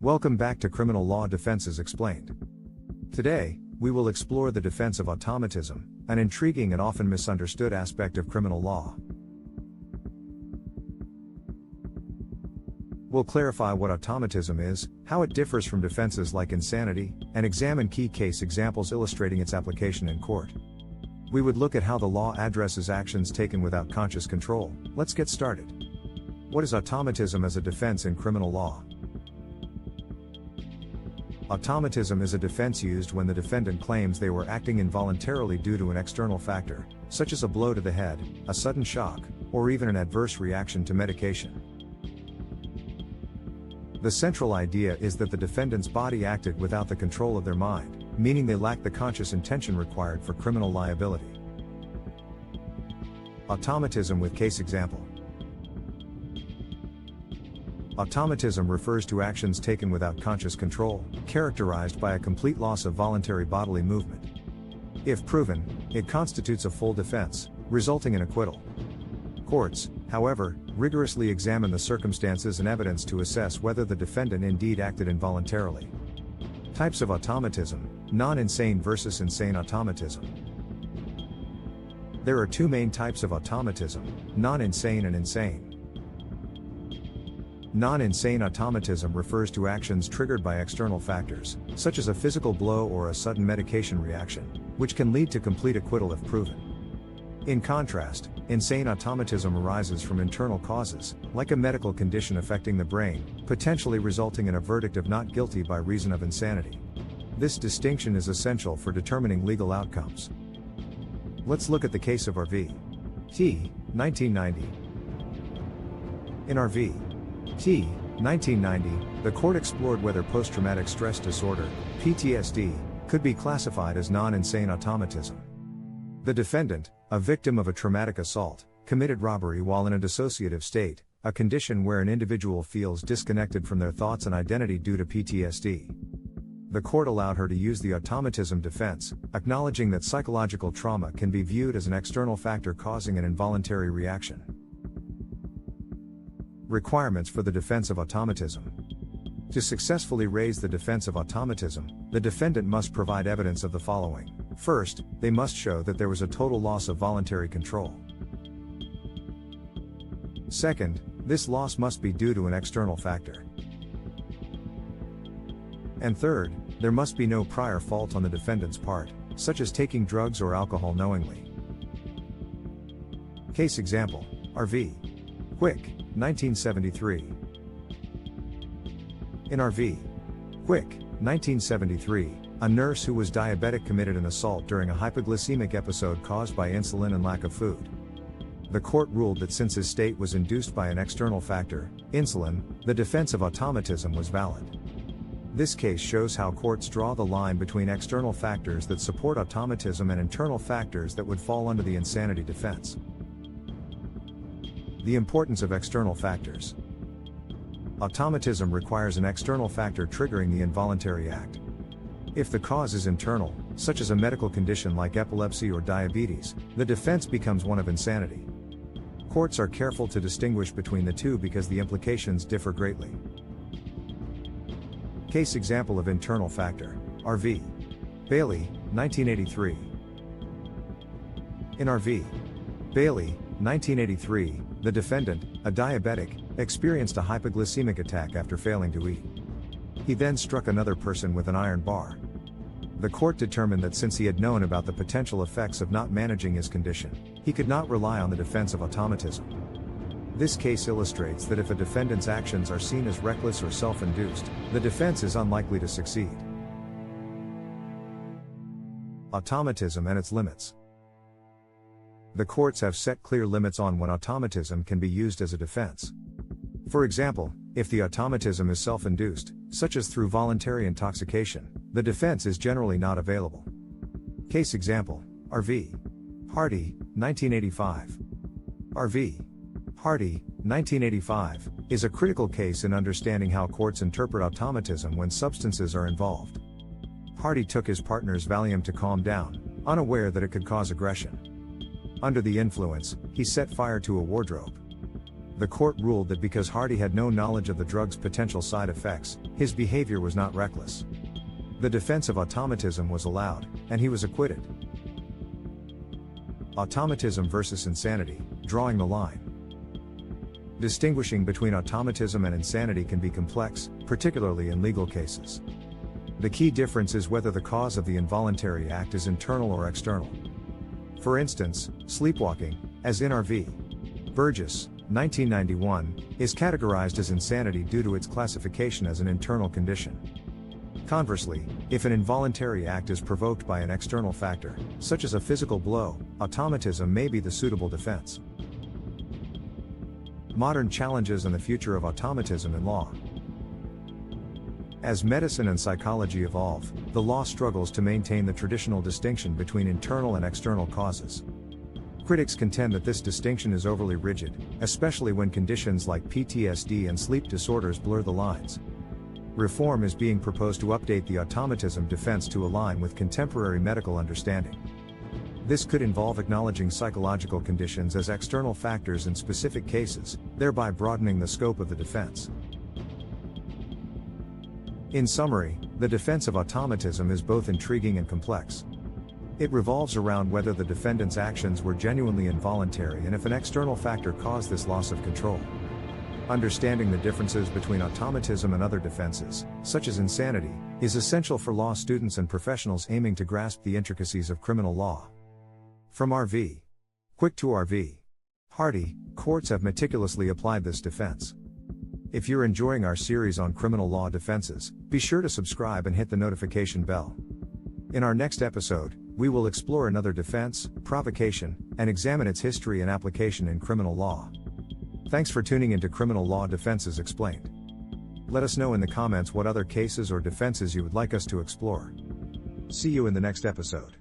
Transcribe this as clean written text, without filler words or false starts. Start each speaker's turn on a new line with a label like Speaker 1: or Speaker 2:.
Speaker 1: Welcome back to Criminal Law Defenses Explained. Today, we will explore the defense of automatism, an intriguing and often misunderstood aspect of criminal law. We'll clarify what automatism is, how it differs from defenses like insanity, and examine key case examples illustrating its application in court. We would look at how the law addresses actions taken without conscious control. Let's get started. What is automatism as a defense in criminal law? Automatism is a defense used when the defendant claims they were acting involuntarily due to an external factor, such as a blow to the head, a sudden shock, or even an adverse reaction to medication. The central idea is that the defendant's body acted without the control of their mind, meaning they lack the conscious intention required for criminal liability. Automatism with case example. Automatism refers to actions taken without conscious control, characterized by a complete loss of voluntary bodily movement. If proven, it constitutes a full defense, resulting in acquittal. Courts, however, rigorously examine the circumstances and evidence to assess whether the defendant indeed acted involuntarily. Types of automatism: non-insane versus insane automatism. There are two main types of automatism: non-insane and insane. Non-insane automatism refers to actions triggered by external factors, such as a physical blow or a sudden medication reaction, which can lead to complete acquittal if proven. In contrast, insane automatism arises from internal causes, like a medical condition affecting the brain, potentially resulting in a verdict of not guilty by reason of insanity. This distinction is essential for determining legal outcomes. Let's look at the case of R.V. T. 1990. In R.V. T. 1990, the court explored whether post-traumatic stress disorder, PTSD, could be classified as non-insane automatism. The defendant, a victim of a traumatic assault, committed robbery while in a dissociative state, a condition where an individual feels disconnected from their thoughts and identity due to PTSD. The court allowed her to use the automatism defense, acknowledging that psychological trauma can be viewed as an external factor causing an involuntary reaction. Requirements for the defense of automatism. To successfully raise the defense of automatism, the defendant must provide evidence of the following. First, they must show that there was a total loss of voluntary control. Second, this loss must be due to an external factor. And third, there must be no prior fault on the defendant's part, such as taking drugs or alcohol knowingly. Case example: R.V. Quick, 1973. In R.V. Quick, 1973, a nurse who was diabetic committed an assault during a hypoglycemic episode caused by insulin and lack of food. The court ruled that since his state was induced by an external factor, insulin, the defense of automatism was valid. This case shows how courts draw the line between external factors that support automatism and internal factors that would fall under the insanity defense. The importance of external factors. Automatism requires an external factor triggering the involuntary act. If the cause is internal, such as a medical condition like epilepsy or diabetes, the defense becomes one of insanity. Courts are careful to distinguish between the two because the implications differ greatly. Case example of internal factor: R.V. Bailey, 1983. In R.V. Bailey, 1983, the defendant, a diabetic, experienced a hypoglycemic attack after failing to eat. He then struck another person with an iron bar. The court determined that since he had known about the potential effects of not managing his condition, he could not rely on the defense of automatism. This case illustrates that if a defendant's actions are seen as reckless or self-induced, the defense is unlikely to succeed. Automatism and its limits. The courts have set clear limits on when automatism can be used as a defense. For example, if the automatism is self-induced, such as through voluntary intoxication, the defense is generally not available. Case example: R.V. Hardy, 1985. R.V. Hardy, 1985, is a critical case in understanding how courts interpret automatism when substances are involved. Hardy took his partner's Valium to calm down, unaware that it could cause aggression. Under the influence, he set fire to a wardrobe. the court ruled that because Hardy had no knowledge of the drug's potential side effects, his behavior was not reckless. The defense of automatism was allowed, and he was acquitted. Automatism versus insanity, drawing the line. Distinguishing between automatism and insanity can be complex, particularly in legal cases. The key difference is whether the cause of the involuntary act is internal or external. For instance, sleepwalking, as in R.V. Burgess, 1991, is categorized as insanity due to its classification as an internal condition. Conversely, if an involuntary act is provoked by an external factor, such as a physical blow, automatism may be the suitable defense. Modern challenges and the future of automatism in law. As medicine and psychology evolve, the law struggles to maintain the traditional distinction between internal and external causes. Critics contend that this distinction is overly rigid, especially when conditions like PTSD and sleep disorders blur the lines. Reform is being proposed to update the automatism defense to align with contemporary medical understanding. This could involve acknowledging psychological conditions as external factors in specific cases, thereby broadening the scope of the defense. In summary, the defense of automatism is both intriguing and complex. It revolves around whether the defendant's actions were genuinely involuntary and if an external factor caused this loss of control. Understanding the differences between automatism and other defenses, such as insanity, is essential for law students and professionals aiming to grasp the intricacies of criminal law. From R.V. Quick to R.V. Hardy, courts have meticulously applied this defense. If you're enjoying our series on criminal law defenses, be sure to subscribe and hit the notification bell. In our next episode, we will explore another defense, provocation, and examine its history and application in criminal law. Thanks for tuning into Criminal Law Defenses Explained. Let us know in the comments what other cases or defenses you would like us to explore. See you in the next episode.